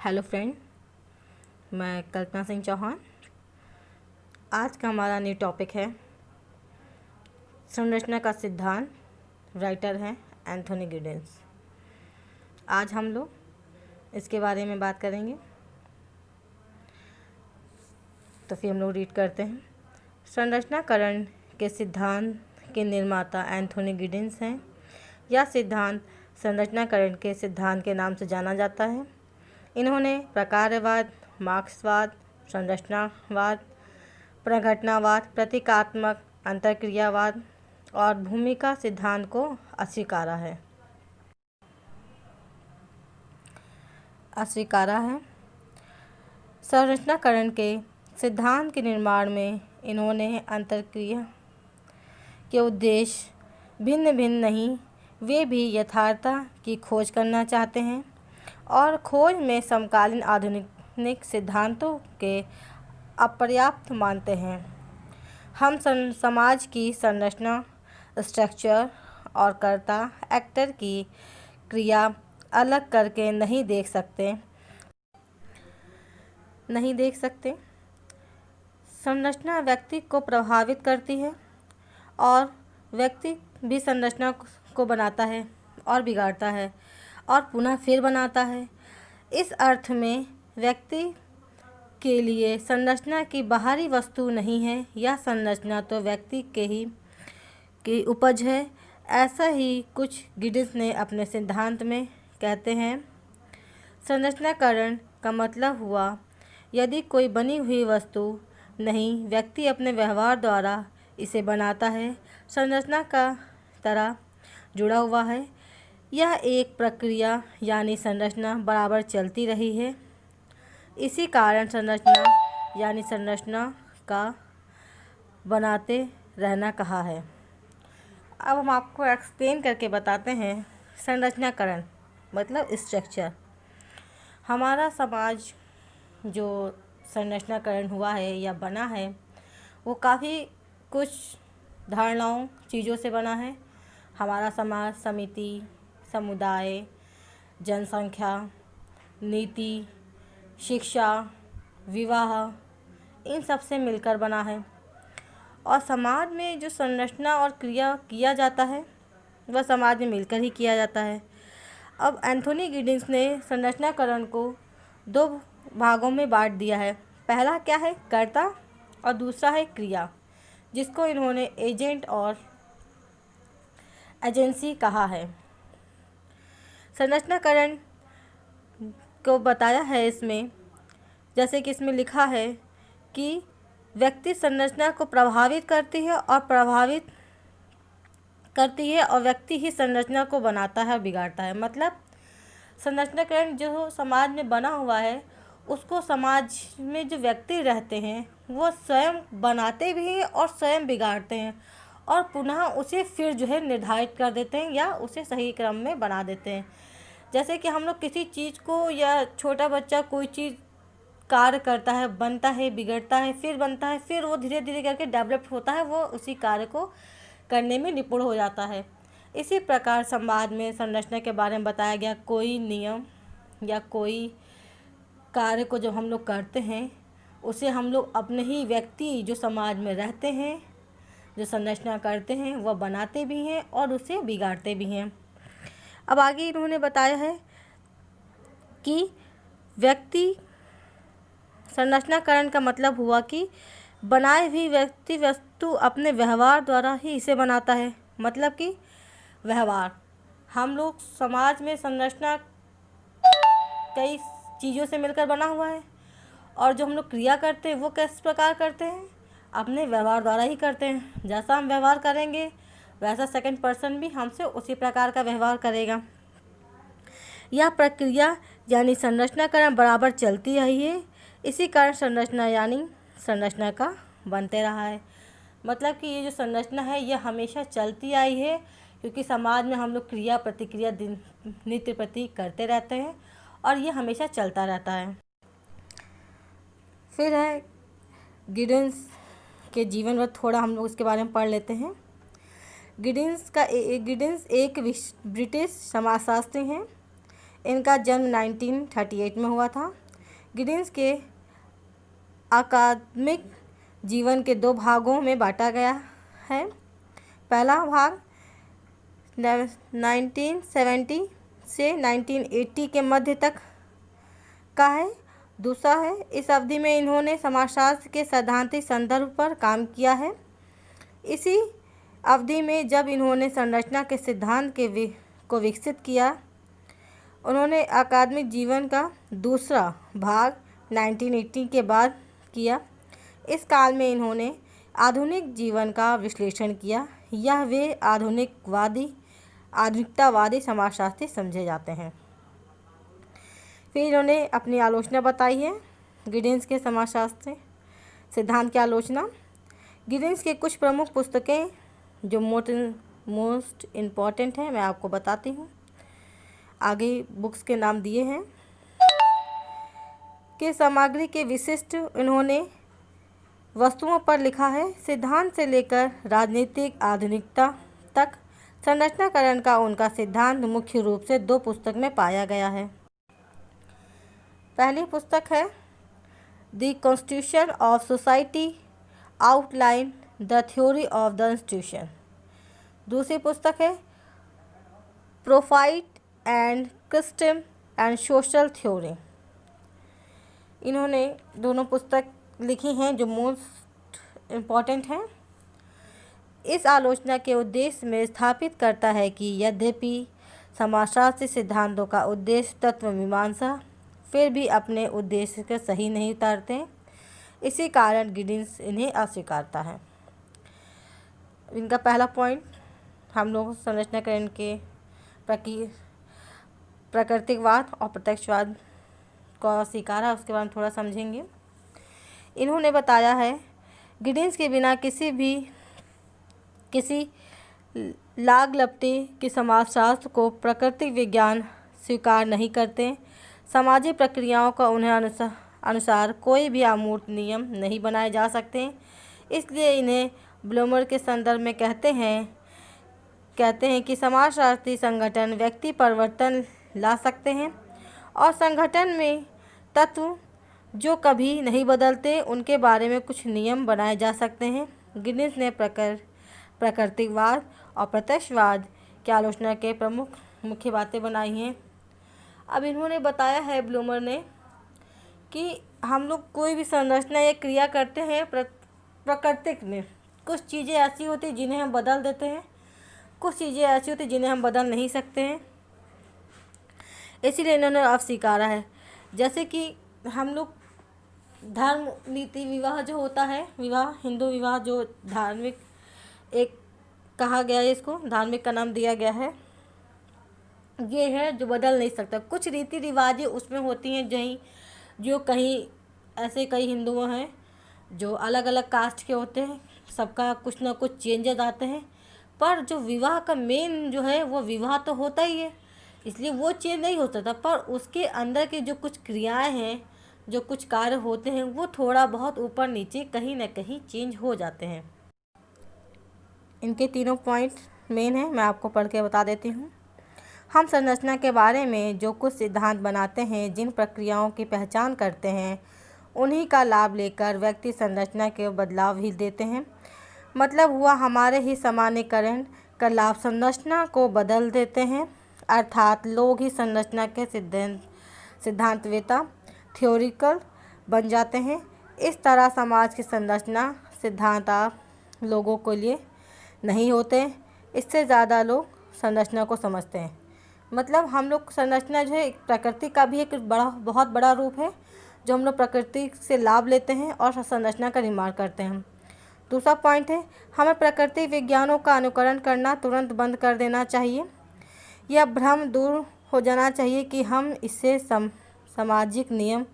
Hello friend, मैं कल्पना सिंह चौहान। आज का हमारा न्यू टॉपिक है संरचना का सिद्धांत। राइटर हैं एंथोनी गिडेंस। आज हम लोग इसके बारे में बात करेंगे। तो फिर हम लोग रीड करते हैं। संरचनाकरण के सिद्धांत के निर्माता एंथोनी गिडेंस हैं। यह सिद्धांत संरचनाकरण के सिद्धांत के नाम से जाना जाता है। इन्होंने प्रकारवाद, मार्क्सवाद, संरचनावाद, प्रघटनावाद, प्रतीकात्मक अंतर्क्रियावाद और भूमिका सिद्धांत को अस्वीकारा है। संरचनाकरण के सिद्धांत के निर्माण में इन्होंने अंतर्क्रिया के उद्देश्य भिन्न भिन्न नहीं, वे भी यथार्थता की खोज करना चाहते हैं और खोज में समकालीन आधुनिक सिद्धांतों के अपर्याप्त मानते हैं। हम समाज की संरचना, स्ट्रक्चर और कर्ता, एक्टर की क्रिया अलग करके नहीं देख सकते। संरचना व्यक्ति को प्रभावित करती है और व्यक्ति भी संरचना को बनाता है और बिगाड़ता है और पुनः फिर बनाता है। इस अर्थ में व्यक्ति के लिए संरचना की बाहरी वस्तु नहीं है, यह संरचना तो व्यक्ति की उपज है। ऐसा ही कुछ गिडेंस ने अपने सिद्धांत में कहते हैं। संरचनाकरण का मतलब हुआ यदि कोई बनी हुई वस्तु नहीं, व्यक्ति अपने व्यवहार द्वारा इसे बनाता है, संरचना का तरह जुड़ा हुआ है। यह एक प्रक्रिया यानी संरचना बराबर चलती रही है। इसी कारण संरचना का बनाते रहना कहा है। अब हम आपको एक्सप्लेन करके बताते हैं। संरचनाकरण मतलब स्ट्रक्चर। हमारा समाज जो संरचनाकरण हुआ है या बना है, वो काफ़ी कुछ धारणाओं, चीज़ों से बना है। हमारा समाज समिति, समुदाय, जनसंख्या, नीति, शिक्षा, विवाह, इन सब से मिलकर बना है। और समाज में जो संरचना और क्रिया किया जाता है वह समाज में मिलकर ही किया जाता है। अब एंथोनी गिडेंस ने संरचनाकरण को दो भागों में बांट दिया है। पहला क्या है? कर्ता, और दूसरा है क्रिया, जिसको इन्होंने एजेंट और एजेंसी कहा है। संरचनाकरण को बताया है इसमें, जैसे कि इसमें लिखा है कि व्यक्ति संरचना को प्रभावित करती है और व्यक्ति ही संरचना को बनाता है और बिगाड़ता है। मतलब संरचनाकरण जो समाज में बना हुआ है, उसको समाज में जो व्यक्ति रहते हैं वो स्वयं बनाते भी हैं और स्वयं बिगाड़ते हैं और पुनः उसे फिर जो है निर्धारित कर देते हैं या उसे सही क्रम में बना देते हैं। जैसे कि हम लोग किसी चीज़ को, या छोटा बच्चा कोई चीज़ कार्य करता है, बनता है, बिगड़ता है, फिर बनता है, फिर वो धीरे धीरे करके डेवलप होता है, वो उसी कार्य को करने में निपुण हो जाता है। इसी प्रकार समाज में संरचना के बारे में बताया गया। कोई नियम या कोई कार्य को जब हम लोग करते हैं, उसे हम लोग अपने ही व्यक्ति जो समाज में रहते हैं, जो संरचना करते हैं, वह बनाते भी हैं और उसे बिगाड़ते भी हैं। अब आगे इन्होंने बताया है कि व्यक्ति संरचनाकरण का मतलब हुआ कि बनाए हुई व्यक्ति वस्तु अपने व्यवहार द्वारा ही इसे बनाता है। मतलब कि व्यवहार, हम लोग समाज में संरचना कई चीज़ों से मिलकर बना हुआ है और जो हम लोग क्रिया करते हैं वो किस प्रकार करते हैं? अपने व्यवहार द्वारा ही करते हैं। जैसा हम व्यवहार करेंगे वैसा सेकंड पर्सन भी हमसे उसी प्रकार का व्यवहार करेगा। यह प्रक्रिया यानी संरचनाकरण बराबर चलती रही है। इसी कारण संरचना यानी संरचना का बनते रहा है। मतलब कि ये जो संरचना है ये हमेशा चलती आई है, क्योंकि समाज में हम लोग क्रिया प्रतिक्रिया नित्य प्रति करते रहते हैं और ये हमेशा चलता रहता है। फिर है गिडेंस के जीवन में, थोड़ा हम लोग इसके बारे में पढ़ लेते हैं। गिडेंस एक ब्रिटिश समाजशास्त्री हैं। इनका जन्म 1938 में हुआ था। गिडिंस के अकादमिक जीवन के 2 भागों में बांटा गया है। पहला भाग 1970 से 1980 के मध्य तक का है। दूसरा है, इस अवधि में इन्होंने समाजशास्त्र के सैद्धांतिक संदर्भ पर काम किया है। इसी अवधि में जब इन्होंने संरचना के सिद्धांत को विकसित किया, उन्होंने अकादमिक जीवन का दूसरा भाग 1980 के बाद किया। इस काल में इन्होंने आधुनिक जीवन का विश्लेषण किया। यह वे आधुनिकतावादी समाजशास्त्री समझे जाते हैं। फिर इन्होंने अपनी आलोचना बताई है गिडिंस के समाजशास्त्र सिद्धांत की आलोचना। गिडिंस के कुछ प्रमुख पुस्तकें जो मोस्ट इम्पॉर्टेंट हैं मैं आपको बताती हूँ। आगे बुक्स के नाम दिए हैं कि सामग्री के विशिष्ट इन्होंने वस्तुओं पर लिखा है। सिद्धांत से लेकर राजनीतिक आधुनिकता तक संरचनाकरण का उनका सिद्धांत मुख्य रूप से 2 पुस्तक में पाया गया है। पहली पुस्तक है the constitution of society outline the theory of the institution. दूसरी पुस्तक है profit and custom and social theory. इन्होंने दोनों पुस्तक लिखी हैं जो मोस्ट इम्पॉर्टेंट हैं। इस आलोचना के उद्देश्य में स्थापित करता है कि यद्यपि समाजशास्त्री सिद्धांतों का उद्देश्य तत्व मीमांसा फिर भी अपने उद्देश्य को सही नहीं उतारते। इसी कारण गिडिंस इन्हें अस्वीकारता है। इनका पहला पॉइंट हम लोग संरचनाकरण के प्राकृतिकवाद और प्रत्यक्षवाद को स्वीकारा, उसके बाद थोड़ा समझेंगे। इन्होंने बताया है गिडिंस के बिना किसी लाग लपटे के समाजशास्त्र को प्राकृतिक विज्ञान स्वीकार नहीं करते। सामाजिक प्रक्रियाओं का उन्हें अनुसार कोई भी अमूर्त नियम नहीं बनाए जा सकते। इसलिए इन्हें ब्लूमर के संदर्भ में कहते हैं कि समाजशास्त्री संगठन व्यक्ति परिवर्तन ला सकते हैं और संगठन में तत्व जो कभी नहीं बदलते उनके बारे में कुछ नियम बनाए जा सकते हैं। गिडिंस ने प्राकृतिकवाद और प्रत्यक्षवाद की आलोचना के मुख्य बातें बनाई हैं। अब इन्होंने बताया है ब्लूमर ने कि हम लोग कोई भी संरचना या क्रिया करते हैं प्राकृतिक में कुछ चीज़ें ऐसी होती जिन्हें हम बदल देते हैं, कुछ चीज़ें ऐसी होती जिन्हें हम बदल नहीं सकते हैं। इसीलिए इन्होंने अस्वीकारा है। जैसे कि हम लोग धर्म नीति विवाह जो होता है, विवाह हिंदू विवाह जो धार्मिक एक कहा गया है, इसको धार्मिक का नाम दिया गया है, ये है जो बदल नहीं सकता। कुछ रीति रिवाजें उसमें होती हैं जो कहीं ऐसे कई हिंदुओं हैं जो अलग अलग कास्ट के होते हैं, सबका कुछ ना कुछ चेंजेस आते हैं, पर जो विवाह का मेन जो है वो विवाह तो होता ही है, इसलिए वो चेंज नहीं हो सकता। पर उसके अंदर की जो कुछ क्रियाएं हैं, जो कुछ कार्य होते हैं, वो थोड़ा बहुत ऊपर नीचे कहीं ना कहीं चेंज हो जाते हैं। इनके तीनों पॉइंट मेन हैं, मैं आपको पढ़ के बता देती हूँ। हम संरचना के बारे में जो कुछ सिद्धांत बनाते हैं, जिन प्रक्रियाओं की पहचान करते हैं, उन्हीं का लाभ लेकर व्यक्ति संरचना के बदलाव भी देते हैं। मतलब हुआ हमारे ही सामान्यीकरण का लाभ संरचना को बदल देते हैं, अर्थात लोग ही संरचना के सिद्धांतवेता थ्योरिकल बन जाते हैं। इस तरह समाज की संरचना सिद्धांत लोगों के लिए नहीं होते, इससे ज़्यादा लोग संरचना को समझते हैं। मतलब हम लोग संरचना जो है प्रकृति का भी एक बहुत बड़ा रूप है, जो हम लोग प्रकृति से लाभ लेते हैं और संरचना का निर्माण करते हैं। दूसरा पॉइंट है, हमें प्राकृतिक विज्ञानों का अनुकरण करना तुरंत बंद कर देना चाहिए। यह भ्रम दूर हो जाना चाहिए कि हम इससे सामाजिक नियम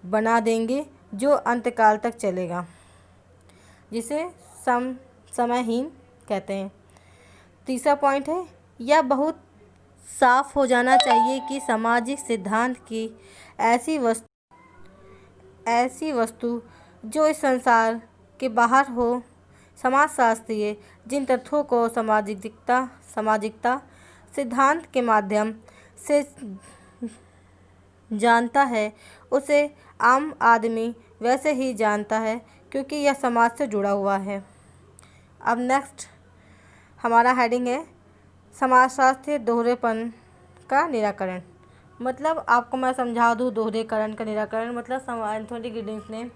बना देंगे जो अंतकाल तक चलेगा, जिसे समयहीन कहते हैं। तीसरा पॉइंट है, यह बहुत साफ हो जाना चाहिए कि सामाजिक सिद्धांत की ऐसी वस्तु जो इस संसार के बाहर हो, समाजशास्त्रीय जिन तथ्यों को सामाजिकता सिद्धांत के माध्यम से जानता है उसे आम आदमी वैसे ही जानता है, क्योंकि यह समाज से जुड़ा हुआ है। अब नेक्स्ट हमारा हेडिंग है समाजशास्त्रीय दोहरेपन का निराकरण। मतलब आपको मैं समझा दूँ दोहरीकरण का निराकरण। मतलब एंथोनी गिडिंस ने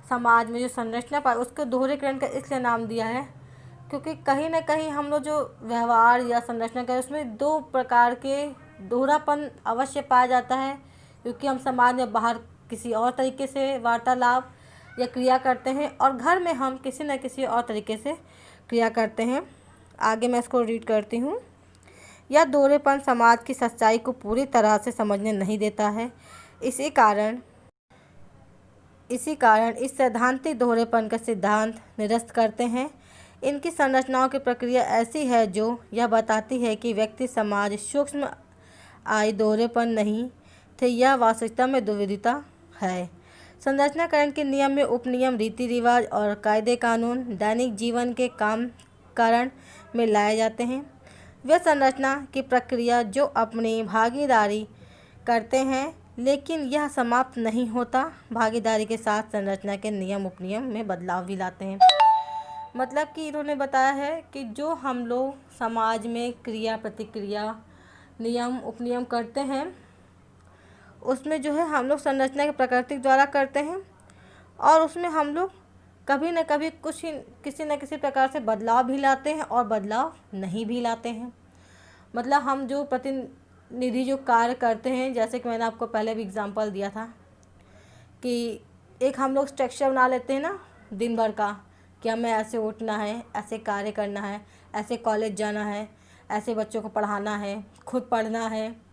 समाज में जो संरचना पाई उसको दोहरीकरण का इसलिए नाम दिया है क्योंकि कहीं ना कहीं हम लोग जो व्यवहार या संरचना करें उसमें दो प्रकार के दोहरापन अवश्य पाया जाता है, क्योंकि हम समाज में बाहर किसी और तरीके से वार्तालाप या क्रिया करते हैं और घर में हम किसी न किसी और तरीके से क्रिया करते हैं। आगे मैं इसको रीड करती हूँ। यह दोहरेपन समाज की सच्चाई को पूरी तरह से समझने नहीं देता है। इसी कारण इस सैद्धांतिक दोहरेपन का सिद्धांत निरस्त करते हैं। इनकी संरचनाओं की प्रक्रिया ऐसी है जो यह बताती है कि व्यक्ति समाज सूक्ष्म आय दोहरेपन नहीं थे, यह वास्तविकता में दुविधता है। संरचनाकरण के नियम में उपनियम, रीति रिवाज और कायदे कानून दैनिक जीवन के काम कारण में लाए जाते हैं। वे संरचना की प्रक्रिया जो अपनी भागीदारी करते हैं, लेकिन यह समाप्त नहीं होता। भागीदारी के साथ संरचना के नियम उपनियम में बदलाव भी लाते हैं। मतलब कि इन्होंने बताया है कि जो हम लोग समाज में क्रिया प्रतिक्रिया नियम उपनियम करते हैं उसमें जो है हम लोग संरचना के प्रकृति द्वारा करते हैं और उसमें हम लोग कभी न कभी किसी न किसी प्रकार से बदलाव भी लाते हैं और बदलाव नहीं भी लाते हैं। मतलब हम जो प्रतिनिधि जो कार्य करते हैं, जैसे कि मैंने आपको पहले भी एग्जांपल दिया था कि एक हम लोग स्ट्रक्चर बना लेते हैं ना दिन भर का, कि हमें ऐसे उठना है, ऐसे कार्य करना है, ऐसे कॉलेज जाना है, ऐसे बच्चों को पढ़ाना है, खुद पढ़ना है।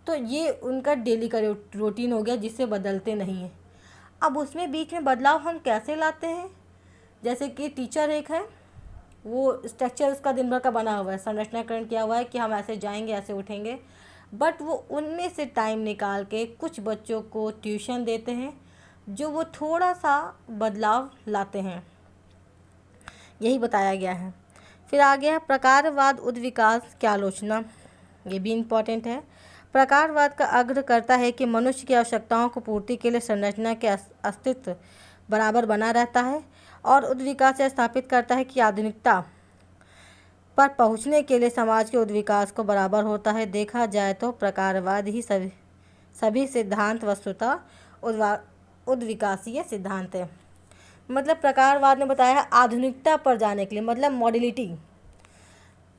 तो ये उनका डेली का रूटीन हो गया जिससे बदलते नहीं हैं। अब उसमें बीच में बदलाव हम कैसे लाते हैं? जैसे कि टीचर एक है, वो स्ट्रक्चर उसका दिन भर का बना हुआ है, संरचनाकरण किया हुआ है कि हम ऐसे जाएंगे, ऐसे उठेंगे, बट वो उनमें से टाइम निकाल के कुछ बच्चों को ट्यूशन देते हैं जो वो थोड़ा सा बदलाव लाते हैं। यही बताया गया है। फिर आगे है प्रकारवाद उद्विकास की आलोचना। ये भी इम्पॉर्टेंट है। प्रकारवाद का आग्रह करता है कि मनुष्य की आवश्यकताओं को पूर्ति के लिए संरचना के अस्तित्व बराबर बना रहता है और उद्विकास से स्थापित करता है कि आधुनिकता पर पहुंचने के लिए समाज के उद्विकास को बराबर होता है। देखा जाए तो प्रकारवाद ही सभी सिद्धांत वस्तुतः उद्विकासीय सिद्धांत है। मतलब प्रकारवाद ने बताया है आधुनिकता पर जाने के लिए, मतलब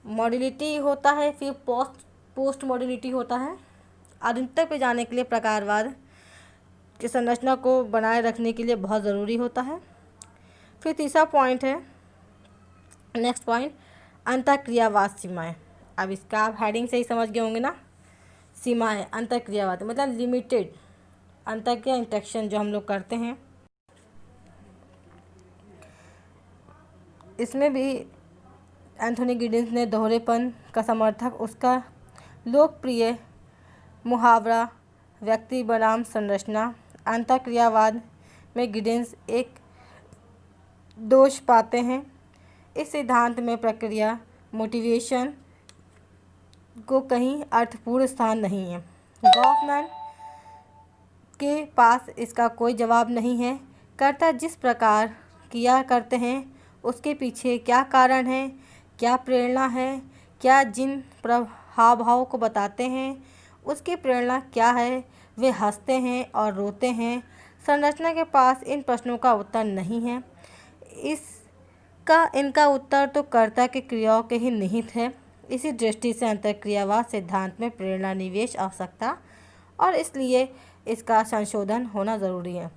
मॉडलिटी होता है, फिर पोस्ट मॉडर्निटी होता है। आधुनिकता पर जाने के लिए प्रकारवाद की संरचना को बनाए रखने के लिए बहुत ज़रूरी होता है। फिर तीसरा पॉइंट है, नेक्स्ट पॉइंट, अंतःक्रियावाद सीमाएं। अब इसका आप हेडिंग से ही समझ गए होंगे ना। सीमाएं, अंतःक्रियावाद मतलब लिमिटेड अंतःक्रिया इंटरेक्शन जो हम लोग करते हैं। इसमें भी एंथोनी गिडिंस ने दोहरेपन का समर्थक उसका लोकप्रिय मुहावरा व्यक्ति बनाम संरचना। अंतःक्रियावाद में गिडिंस एक दोष पाते हैं। इस सिद्धांत में प्रक्रिया मोटिवेशन को कहीं अर्थपूर्ण स्थान नहीं है। गॉफमैन के पास इसका कोई जवाब नहीं है। कर्ता जिस प्रकार किया करते हैं उसके पीछे क्या कारण है, क्या प्रेरणा है, क्या जिन प्रभावों को बताते हैं उसकी प्रेरणा क्या है, वे हंसते हैं और रोते हैं। संरचना के पास इन प्रश्नों का उत्तर नहीं है। इनका उत्तर तो कर्ता की क्रियाओं के ही निहित है। इसी दृष्टि से अंतःक्रियावाद सिद्धांत में प्रेरणा निवेश आवश्यकता और इसलिए इसका संशोधन होना ज़रूरी है।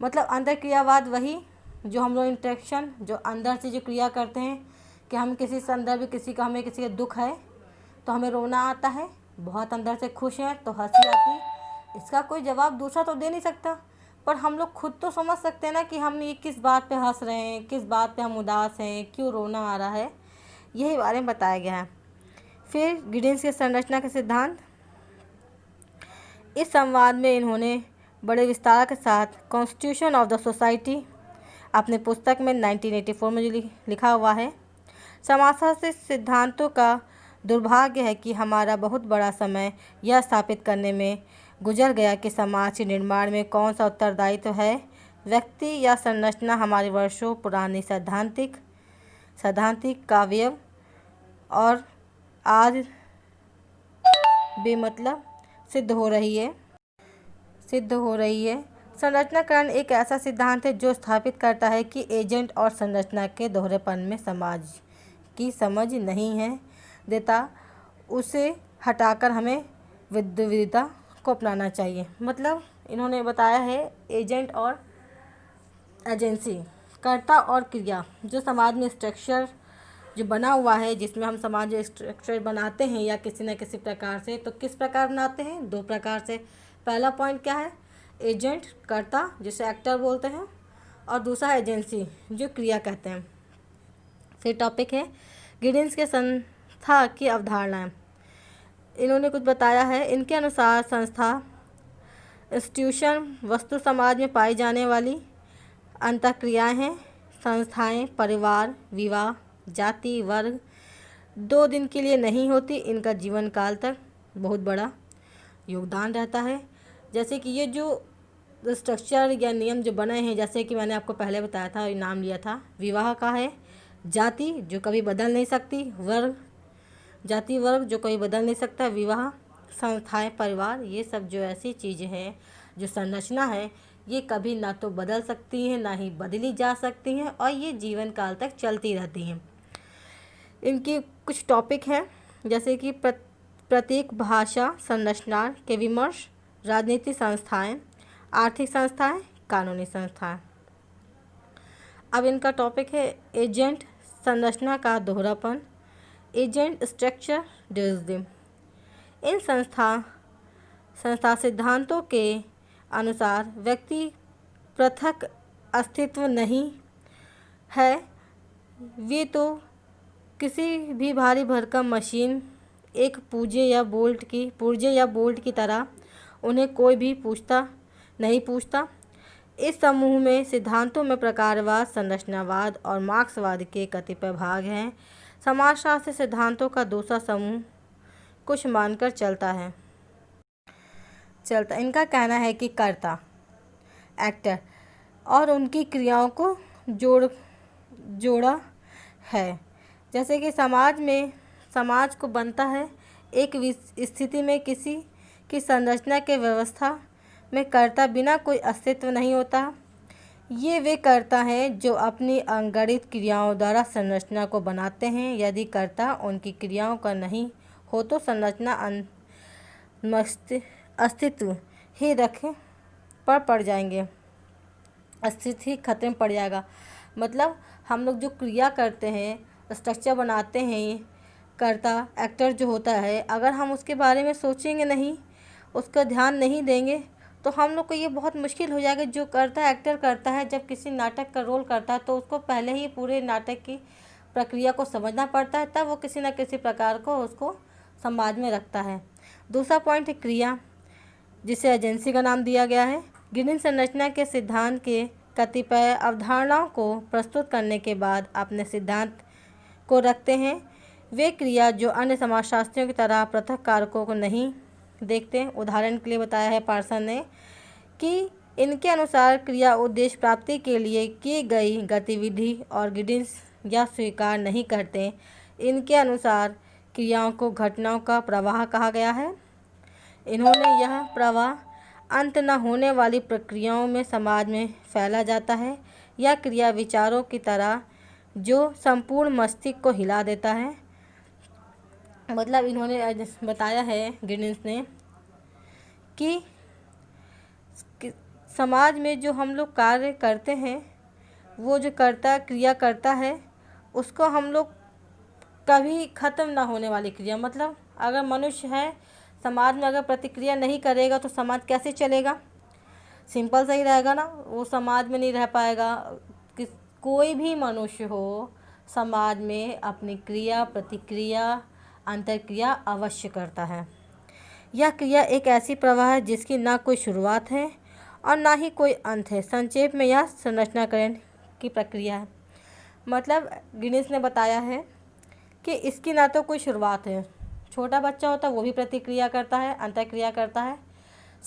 मतलब अंतःक्रियावाद वही जो हम लोग इंटरेक्शन जो अंदर से जो क्रिया करते हैं कि हम किसी संदर्भ हमें किसी का दुख है तो हमें रोना आता है, बहुत अंदर से खुश हैं तो हंसी आती। इसका कोई जवाब दूसरा तो दे नहीं सकता, पर हम लोग खुद तो समझ सकते हैं ना कि हम ये किस बात पे हंस रहे हैं, किस बात पे हम उदास हैं, क्यों रोना आ रहा है, यही बारे में बताया गया है। फिर गिडिंस के संरचना के सिद्धांत। इस संवाद में इन्होंने बड़े विस्तार के साथ कॉन्स्टिट्यूशन ऑफ द सोसाइटी अपने पुस्तक में 1984 में जो लिखा हुआ है। समाजशास्त्री सिद्धांतों का दुर्भाग्य है कि हमारा बहुत बड़ा समय यह स्थापित करने में गुजर गया कि समाज के निर्माण में कौन सा उत्तरदायित्व है, व्यक्ति या संरचना हमारी वर्षों पुरानी सैद्धांतिक काव्य और आज बेमतलब सिद्ध हो रही है। संरचनाकरण एक ऐसा सिद्धांत है जो स्थापित करता है कि एजेंट और संरचना के दोहरेपन में समाज की समझ नहीं है देता, उसे हटाकर हमें विविधता को अपनाना चाहिए। मतलब इन्होंने बताया है एजेंट और एजेंसी, कर्ता और क्रिया, जो समाज में स्ट्रक्चर जो बना हुआ है, जिसमें हम समाज स्ट्रक्चर बनाते हैं या किसी न किसी प्रकार से, तो किस प्रकार बनाते हैं? 2 प्रकार से। पहला पॉइंट क्या है? एजेंट, कर्ता, जिसे एक्टर बोलते हैं, और दूसरा एजेंसी, जो क्रिया कहते हैं। फिर टॉपिक है गिडिन्स के संस्था की अवधारणाएं। इन्होंने कुछ बताया है। इनके अनुसार संस्था, इंस्टीट्यूशन, वस्तु समाज में पाई जाने वाली अंतःक्रियाएं हैं। संस्थाएं परिवार, विवाह, जाति, वर्ग 2 दिन के लिए नहीं होती, इनका जीवन काल तक बहुत बड़ा योगदान रहता है। जैसे कि ये जो स्ट्रक्चर या नियम जो बने हैं, जैसे कि मैंने आपको पहले बताया था, नाम लिया था, विवाह का है, जाति जो कभी बदल नहीं सकती, जाति वर्ग जो कभी बदल नहीं सकता, विवाह, संस्थाएं, परिवार, ये सब जो ऐसी चीज़ें हैं, जो संरचना है, ये कभी ना तो बदल सकती हैं, ना ही बदली जा सकती हैं, और ये जीवन काल तक चलती रहती हैं। इनकी कुछ टॉपिक हैं, जैसे कि प्रतीक भाषा संरचना के विमर्श, राजनीतिक संस्थाएं, आर्थिक संस्थाएं, कानूनी संस्थाएं। अब इनका टॉपिक है एजेंट संरचना का दोहरापन, एजेंट स्ट्रक्चर डिविजन। इन संस्था सिद्धांतों के अनुसार व्यक्ति पृथक अस्तित्व नहीं है, वे तो किसी भी भारी भरकम मशीन, एक पुर्जे या बोल्ट की तरह, उन्हें कोई भी नहीं पूछता। इस समूह में सिद्धांतों में प्रकारवाद, संरचनावाद और मार्क्सवाद के कतिपय भाग हैं। समाजशास्त्र सिद्धांतों का दूसरा समूह कुछ मानकर चलता। इनका कहना है कि कर्ता, एक्टर, और उनकी क्रियाओं को जोड़ा है। जैसे कि समाज को बनता है एक स्थिति में किसी की संरचना के व्यवस्था में कर्ता बिना कोई अस्तित्व नहीं होता। ये वे कर्ता हैं जो अपनी अंगणित क्रियाओं द्वारा संरचना को बनाते हैं। यदि कर्ता उनकी क्रियाओं का नहीं हो तो संरचना अस्तित्व ही पड़ जाएंगे, अस्तित्व ही खत्म पड़ जाएगा। मतलब हम लोग जो क्रिया करते हैं, स्ट्रक्चर बनाते हैं, कर्ता एक्टर जो होता है, अगर हम उसके बारे में सोचेंगे नहीं, उसका ध्यान नहीं देंगे, तो हम लोग को ये बहुत मुश्किल हो जाएगा। जो कर्ता एक्टर करता है, जब किसी नाटक का रोल करता है, तो उसको पहले ही पूरे नाटक की प्रक्रिया को समझना पड़ता है, तब वो किसी न किसी प्रकार को उसको समाज में रखता है। दूसरा पॉइंट है क्रिया, जिसे एजेंसी का नाम दिया गया है। गिडिन संरचना के सिद्धांत के कतिपय अवधारणाओं को प्रस्तुत करने के बाद अपने सिद्धांत को रखते हैं। वे क्रिया जो अन्य समाजशास्त्रियों की तरह पृथक कारकों को नहीं देखते। उदाहरण के लिए बताया है पार्सन ने कि इनके अनुसार क्रिया उद्देश्य प्राप्ति के लिए की गई गतिविधि और गिडिन्स यह स्वीकार नहीं करते। इनके अनुसार क्रियाओं को घटनाओं का प्रवाह कहा गया है। इन्होंने यह प्रवाह अंत न होने वाली प्रक्रियाओं में समाज में फैला जाता है। यह क्रिया विचारों की तरह जो संपूर्ण मस्तिष्क को हिला देता है। मतलब इन्होंने बताया है गिडिन्स ने कि समाज में जो हम लोग कार्य करते हैं, वो जो क्रिया करता है, उसको हम लोग कभी ख़त्म ना होने वाली क्रिया, मतलब अगर मनुष्य है, समाज में अगर प्रतिक्रिया नहीं करेगा तो समाज कैसे चलेगा? सिंपल सही रहेगा ना, वो समाज में नहीं रह पाएगा। कोई भी मनुष्य हो, समाज में अपनी क्रिया प्रतिक्रिया अंतर्क्रिया अवश्य करता है। यह क्रिया एक ऐसी प्रवाह है जिसकी ना कोई शुरुआत है और ना ही कोई अंत है। संक्षेप में यह संरचनाकरण की प्रक्रिया है। मतलब गिडिन्स ने बताया है कि इसकी ना तो कोई शुरुआत है, छोटा बच्चा होता है वो भी प्रतिक्रिया करता है, अंतर्क्रिया करता है,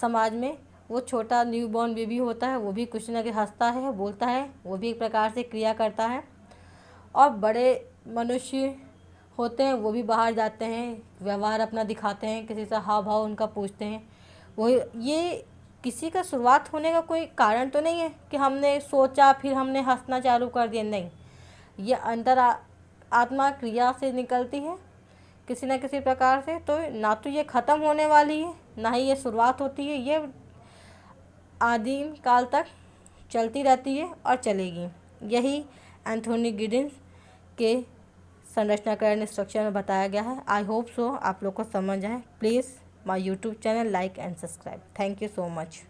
समाज में वो छोटा न्यूबॉर्न बेबी होता है, वो भी कुछ ना कुछ हंसता है, बोलता है, वो भी एक प्रकार से क्रिया करता है। और बड़े मनुष्य होते हैं वो भी बाहर जाते हैं, व्यवहार अपना दिखाते हैं, किसी से हाव भाव उनका पूछते हैं। वो ये किसी का शुरुआत होने का कोई कारण तो नहीं है कि हमने सोचा फिर हमने हंसना चालू कर दिया, नहीं। ये आत्मा क्रिया से निकलती है किसी न किसी प्रकार से। तो ना तो ये ख़त्म होने वाली है, ना ही ये शुरुआत होती है, ये आदिम काल तक चलती रहती है और चलेगी। यही एंथोनी गिडिंस के संरचनाकरण स्ट्रक्चर में बताया गया है। आई होप सो आप लोग को समझ आए। Please my YouTube channel like and subscribe. Thank you so much.